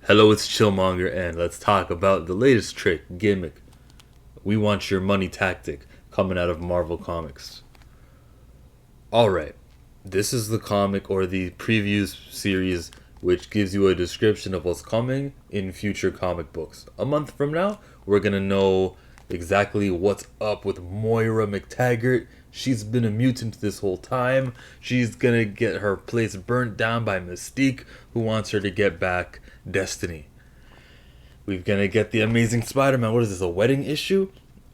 Hello, it's Chillmonger, and let's talk about the latest trick, gimmick. We want your money tactic coming out of Marvel Comics. Alright, this is the comic or the preview series which gives you a description of what's coming in future comic books. A month from now, we're gonna know exactly what's up with Moira McTaggart. She's been a mutant this whole time. She's gonna get her place burnt down by Mystique, who wants her to get back Destiny. We're gonna get the Amazing Spider-Man. What is this, a wedding issue?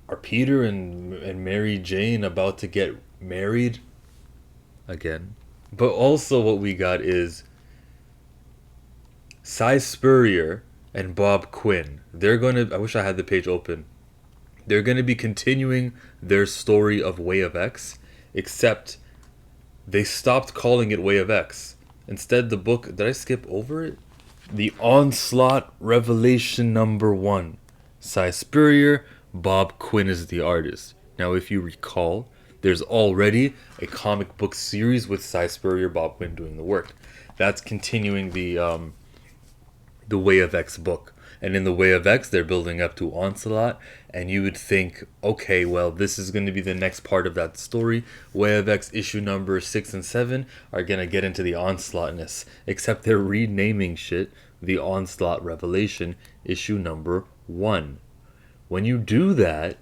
Are Peter and Mary Jane about to get married again? But also what we got is Cy Spurrier and Bob Quinn. I wish I had the page open. They're gonna be continuing their story of Way of X, except they stopped calling it Way of X. Instead, the book, did I skip over it? The Onslaught Revelation #1. Cy Spurrier, Bob Quinn is the artist. Now, if you recall, there's already a comic book series with Cy Spurrier, Bob Quinn doing the work. That's continuing the Way of X book. And in the Way of X, they're building up to Onslaught, and you would think, okay, well, this is going to be the next part of that story. Way of X issue number 6 and 7 are going to get into the Onslaughtness, except they're renaming shit the Onslaught Revelation issue #1. When you do that,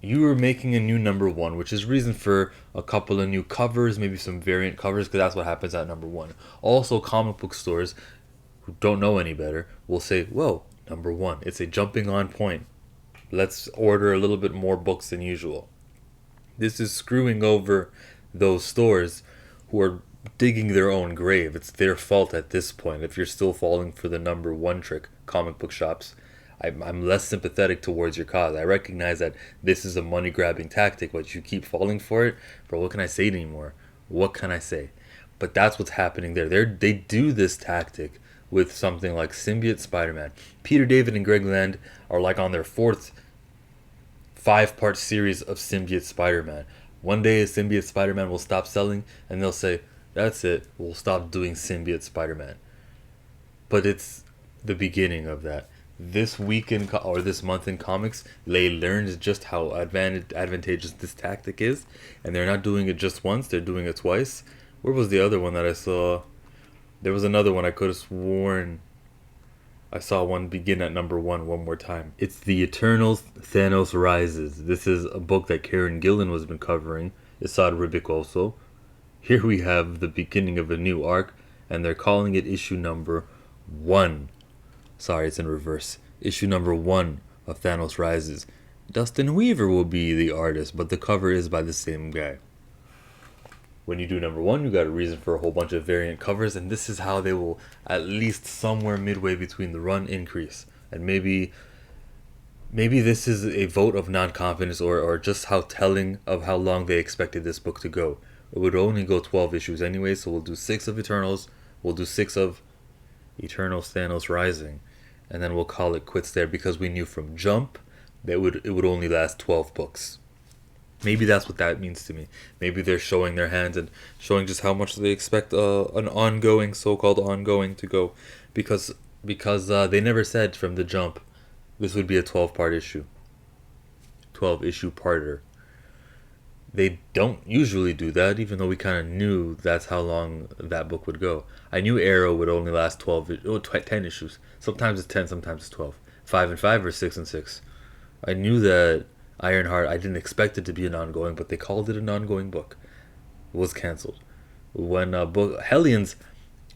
you are making a new #1, which is reason for a couple of new covers, maybe some variant covers, because that's what happens at #1. Also, comic book stores who don't know any better will say, whoa, #1, it's a jumping on point. Let's order a little bit more books than usual. This is screwing over those stores who are digging their own grave. It's their fault at this point. If you're still falling for the #1 trick, comic book shops, I'm less sympathetic towards your cause. I recognize that this is a money-grabbing tactic, but you keep falling for it. Bro, what can I say anymore? What can I say? But that's what's happening there. They do this tactic with something like Symbiote Spider-Man. Peter David and Greg Land are like on their 4th 5-part series of Symbiote Spider-Man. One day Symbiote Spider-Man will stop selling and they'll say, that's it, we'll stop doing Symbiote Spider-Man. But it's the beginning of that. This week or this month in comics, they learned just how advantageous this tactic is, and they're not doing it just once, they're doing it twice. Where was the other one that I saw? There was another one I could have sworn I saw one begin at #1 one more time. It's The Eternals Thanos Rises. This is a book that Karen Gillan has been covering. Isad Ribic also. Here we have the beginning of a new arc, and they're calling it issue #1. Sorry, it's in reverse. Issue #1 of Thanos Rises. Dustin Weaver will be the artist, but the cover is by the same guy. When you do #1, you got a reason for a whole bunch of variant covers, and this is how they will, at least somewhere midway between the run, increase. And maybe this is a vote of non-confidence or just how telling of how long they expected this book to go. It would only go 12 issues anyway, so we'll do 6 of Eternals, we'll do 6 of Eternals Thanos Rising, and then we'll call it quits there, because we knew from Jump that it would only last 12 books. Maybe that's what that means to me. Maybe they're showing their hands and showing just how much they expect an ongoing, so-called ongoing, to go. Because they never said from the jump this would be a 12-part issue. 12-issue parter. They don't usually do that, even though we kind of knew that's how long that book would go. I knew Arrow would only last 10 issues. Sometimes it's 10, sometimes it's 12. 5 and 5 or 6 and 6. I knew that Ironheart, I didn't expect it to be an ongoing, but they called it an ongoing book. It was cancelled. When Hellions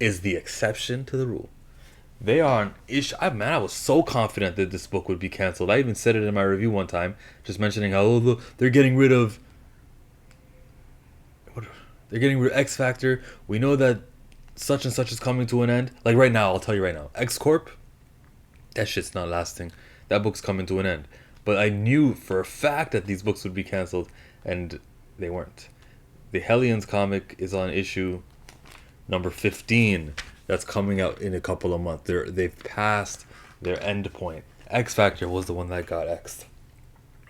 is the exception to the rule. They are an issue. I was so confident that this book would be cancelled. I even said it in my review one time, just mentioning how they're getting rid of X Factor. We know that such and such is coming to an end. Like right now, I'll tell you right now, X Corp, that shit's not lasting. That book's coming to an end. But I knew for a fact that these books would be cancelled, and they weren't. The Hellions comic is on issue #15. That's coming out in a couple of months. They've passed their end point. X Factor was the one that got X'd.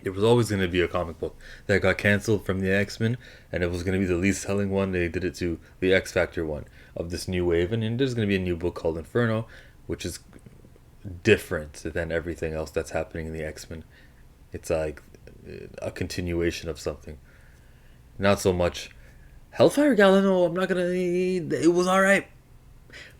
It was always going to be a comic book that got cancelled from the XMen, and it was going to be the least selling one. They did it to the X Factor one of this new wave, and there's going to be a new book called Inferno, which is different than everything else that's happening in the X-Men. It's like a continuation of something. Not so much Hellfire Gala. No, I'm not gonna. It was all right.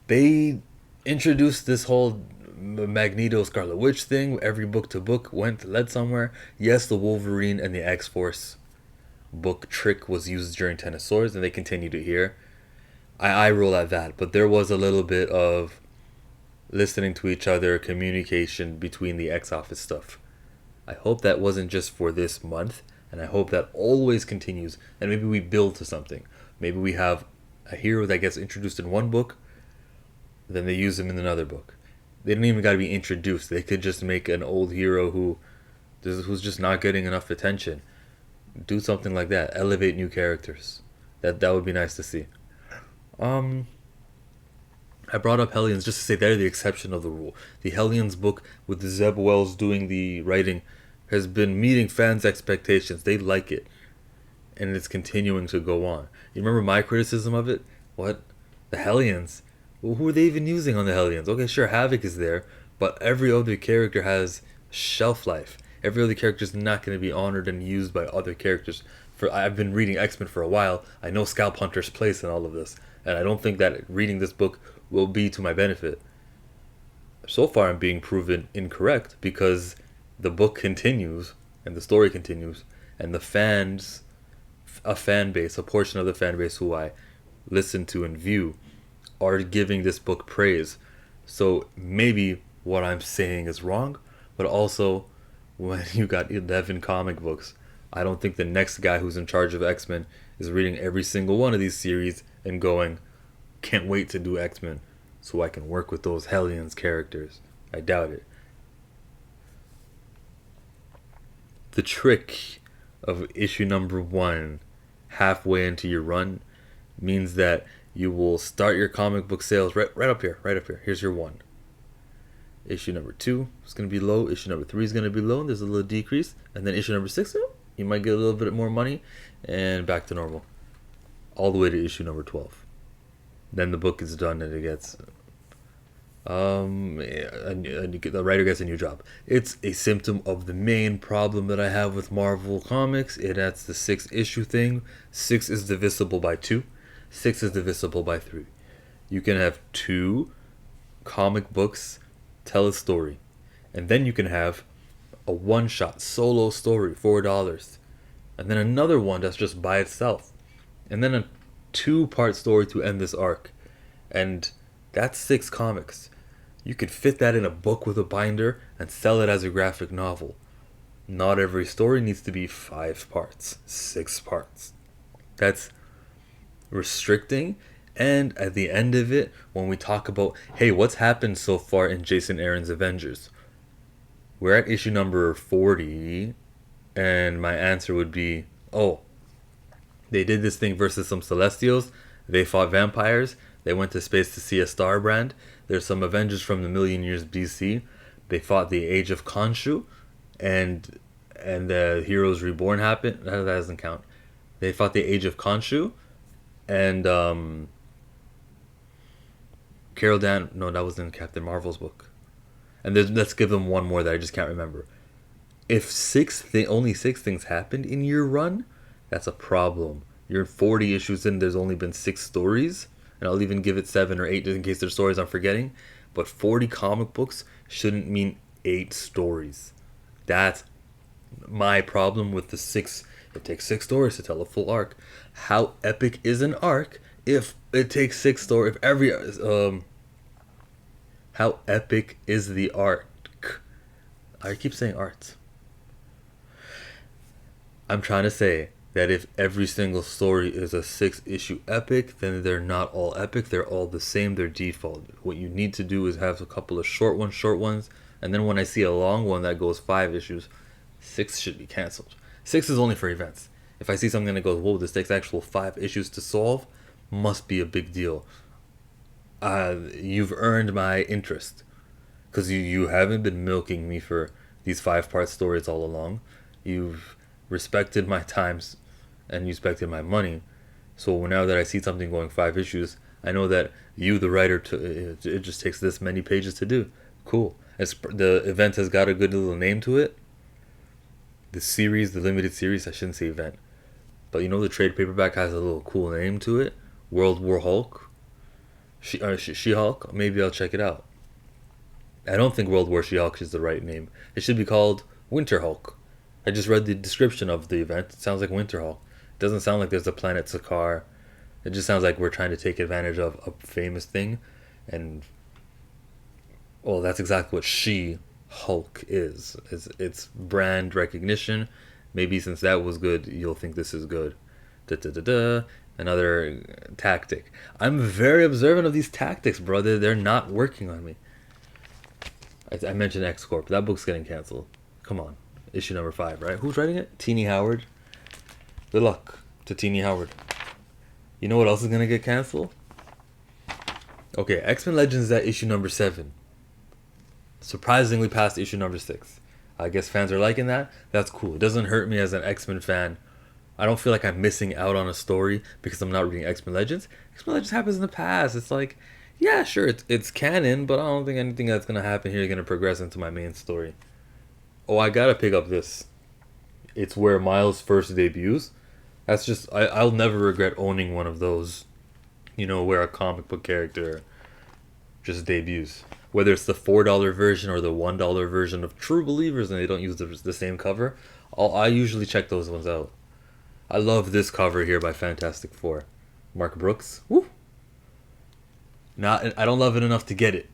They introduced this whole Magneto Scarlet Witch thing. Every book to book led somewhere. Yes, the Wolverine and the X Force book trick was used during Ten of Swords, and they continue to here. I roll at that, but there was a little bit of listening to each other, communication between the X Office stuff. I hope that wasn't just for this month, and I hope that always continues, and maybe we build to something. Maybe we have a hero that gets introduced in one book, then they use him in another book. They don't even got to be introduced. They could just make an old hero who's just not getting enough attention. Do something like that. Elevate new characters. That would be nice to see. I brought up Hellions just to say they're the exception of the rule. The Hellions book with Zeb Wells doing the writing has been meeting fans' expectations. They like it. And it's continuing to go on. You remember my criticism of it? What? The Hellions? Well, who are they even using on the Hellions? Okay, sure, Havoc is there, but every other character has shelf life. Every other character is not going to be honored and used by other characters. I've been reading X-Men for a while. I know Scalp Hunter's place in all of this, and I don't think that reading this book will be to my benefit. So far, I'm being proven incorrect because the book continues and the story continues, and the fans, a portion of the fan base who I listen to and view, are giving this book praise. So maybe what I'm saying is wrong, but also when you got 11 comic books, I don't think the next guy who's in charge of X-Men is reading every single one of these series and going, can't wait to do X-Men so I can work with those Hellions characters. I doubt it. The trick of issue number 1 halfway into your run means that you will start your comic book sales right up here. Here's your 1. Issue number 2 is going to be low. Issue number 3 is going to be low. And there's a little decrease. And then issue number 6, you might get a little bit more money. And back to normal. All the way to issue number 12. Then the book is done and it gets... the writer gets a new job. It's a symptom of the main problem that I have with Marvel Comics. That's the 6-issue thing. 6 is divisible by 2. 6 is divisible by 3. You can have 2 comic books tell a story, and then you can have a one-shot solo story, $4, and then another one that's just by itself, and then a 2-part story to end this arc, and that's 6 comics. You could fit that in a book with a binder and sell it as a graphic novel. Not every story needs to be 5 parts, 6 parts. That's restricting. And at the end of it, when we talk about, hey, what's happened so far in Jason Aaron's Avengers? We're at issue number 40, and my answer would be, oh, they did this thing versus some Celestials, they fought vampires, they went to space to see a star brand, there's some Avengers from the million years BC, they fought the Age of Khonshu, and the Heroes Reborn happened. That doesn't count. They fought the Age of Khonshu, and Carol Dan... No, that was in Captain Marvel's book. And let's give them one more that I just can't remember. If only 6 things happened in your run, that's a problem. You're 40 issues in, there's only been 6 stories. And I'll even give it 7 or 8 just in case there's stories I'm forgetting. But 40 comic books shouldn't mean 8 stories. That's my problem with the 6. It takes 6 stories to tell a full arc. How epic is an arc if it takes 6 stories? If every how epic is the arc? I keep saying art. I'm trying to say that if every single story is a 6-issue epic, then they're not all epic. They're all the same. They're default. What you need to do is have a couple of short ones, and then when I see a long one that goes 5 issues, 6 should be cancelled. 6 is only for events. If I see something that goes, whoa, this takes actual 5 issues to solve, must be a big deal. You've earned my interest, because you haven't been milking me for these 5-part stories all along. You've respected my times and you respected my money. So now that I see something going 5 issues, I know that you, the writer, it just takes this many pages to do. Cool. The event has got a good little name to it. The series, the limited series, I shouldn't say event, but you know the trade paperback has a little cool name to it. World War Hulk, She-Hulk. Maybe I'll check it out. I don't think World War She-Hulk is the right name. It should be called Winter Hulk. I just read the description of the event. It sounds like Winter Hulk. It doesn't sound like there's a planet Sakaar. It just sounds like we're trying to take advantage of a famous thing, and well, that's exactly what She-Hulk is. It's brand recognition. Maybe since that was good, you'll think this is good. Da da da da. Another tactic. I'm very observant of these tactics, brother. They're not working on me. I mentioned X Corp. That book's getting canceled. Come on, issue number 5, right? Who's writing it? Teeny Howard. Good luck to Teeny Howard. You know what else is gonna get canceled? Okay, X-Men Legends is at issue number 7. Surprisingly past issue number 6. I guess fans are liking that. That's cool. It doesn't hurt me as an X-Men fan. I don't feel like I'm missing out on a story because I'm not reading X-Men Legends. X-Men Legends happens in the past. It's like, yeah, sure, it's canon, but I don't think anything that's going to happen here is going to progress into my main story. Oh, I got to pick up this. It's where Miles first debuts. That's just, I'll never regret owning one of those. You know, where a comic book character just debuts. Whether it's the $4 version or the $1 version of True Believers and they don't use the same cover, I usually check those ones out. I love this cover here by Fantastic Four. Mark Brooks. Woo! I don't love it enough to get it.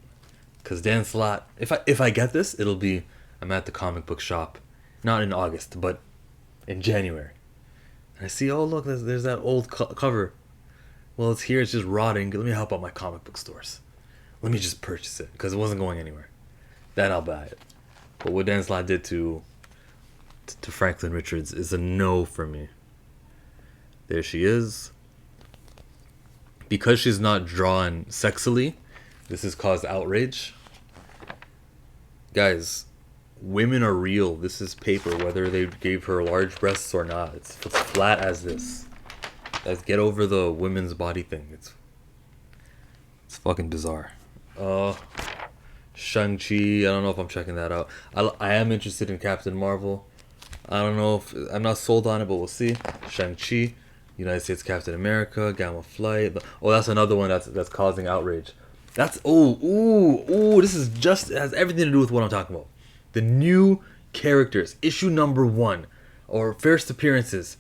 Because Dan Slott, if I get this, it'll be, I'm at the comic book shop. Not in August, but in January. And I see, oh look, there's that old cover. Well, it's here, it's just rotting. Let me help out my comic book stores. Let me just purchase it, because it wasn't going anywhere. Then I'll buy it. But what Dan Slott did to Franklin Richards is a no for me. There she is. Because she's not drawn sexily, this has caused outrage. Guys, women are real. This is paper, whether they gave her large breasts or not. It's flat as this. Let's get over the women's body thing. It's fucking bizarre. Shang-Chi, I don't know if I'm checking that out. I am interested in Captain Marvel. I don't know if I'm not sold on it, but we'll see. Shang-Chi, United States Captain America, Gamma Flight. Oh, that's another one that's causing outrage. This is just, it has everything to do with what I'm talking about. The new characters, issue number 1, or first appearances.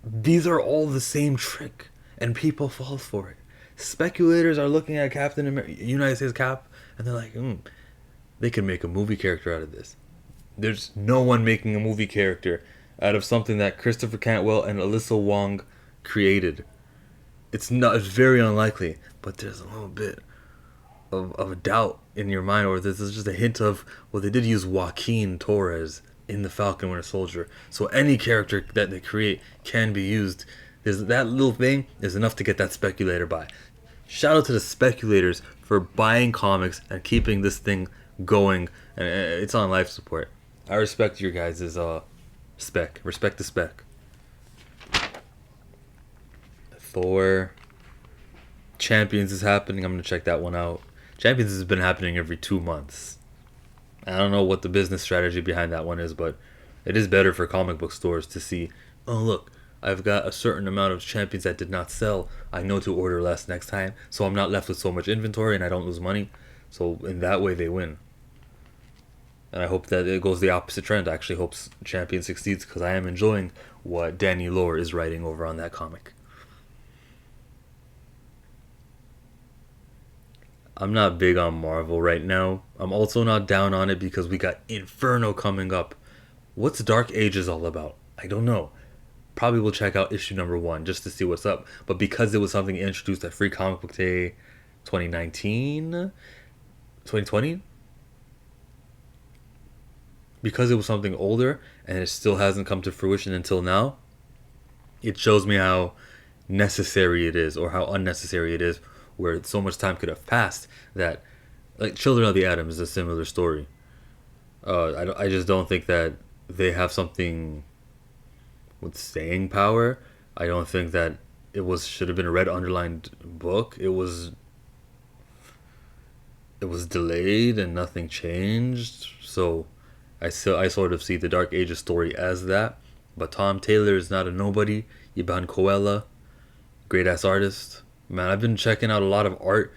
These are all the same trick, and people fall for it. Speculators are looking at Captain America, United States Cap, and they're like, they could make a movie character out of this. There's no one making a movie character out of something that Christopher Cantwell and Alyssa Wong created. It's very unlikely, but there's a little bit of a doubt in your mind, or this is just a hint of, well, they did use Joaquin Torres in the Falcon Winter Soldier, so any character that they create can be used. There's that little thing is enough to get that speculator by. Shout out to the speculators for buying comics and keeping this thing going, and it's on life support. I respect your guys' spec. Respect the spec. Thor Champions is happening. I'm gonna check that one out. Champions has been happening every 2 months. I don't know what the business strategy behind that one is, but it is better for comic book stores to see, oh look, I've got a certain amount of Champions that did not sell. I know to order less next time, so I'm not left with so much inventory and I don't lose money. So in that way they win. And I hope that it goes the opposite trend. I actually hope Champion succeeds because I am enjoying what Danny Lore is writing over on that comic. I'm not big on Marvel right now. I'm also not down on it because we got Inferno coming up. What's Dark Ages all about? I don't know. Probably will check out issue number 1 just to see what's up. But because it was something introduced at Free Comic Book Day 2019? 2020? Because it was something older and it still hasn't come to fruition until now, it shows me how necessary it is or how unnecessary it is, where so much time could have passed that, like, Children of the Atom is a similar story. I just don't think that they have something with staying power. I don't think that should have been a red underlined book. It was delayed and nothing changed. So I sort of see the Dark Ages story as that. But Tom Taylor is not a nobody. Iban Coella, great ass artist. Man, I've been checking out a lot of art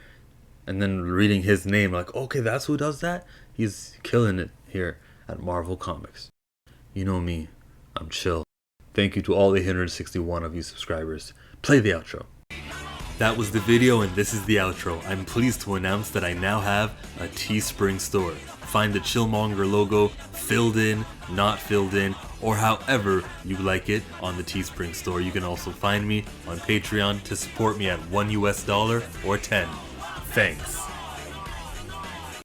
and then reading his name, like, okay, that's who does that? He's killing it here at Marvel Comics. You know me, I'm chill. Thank you to all 861 of you subscribers. Play the outro. That was the video and this is the outro. I'm pleased to announce that I now have a Teespring store. Find the Chillmonger logo filled in, not filled in, or however you like it on the Teespring store. You can also find me on Patreon to support me at $1 US or 10. Thanks.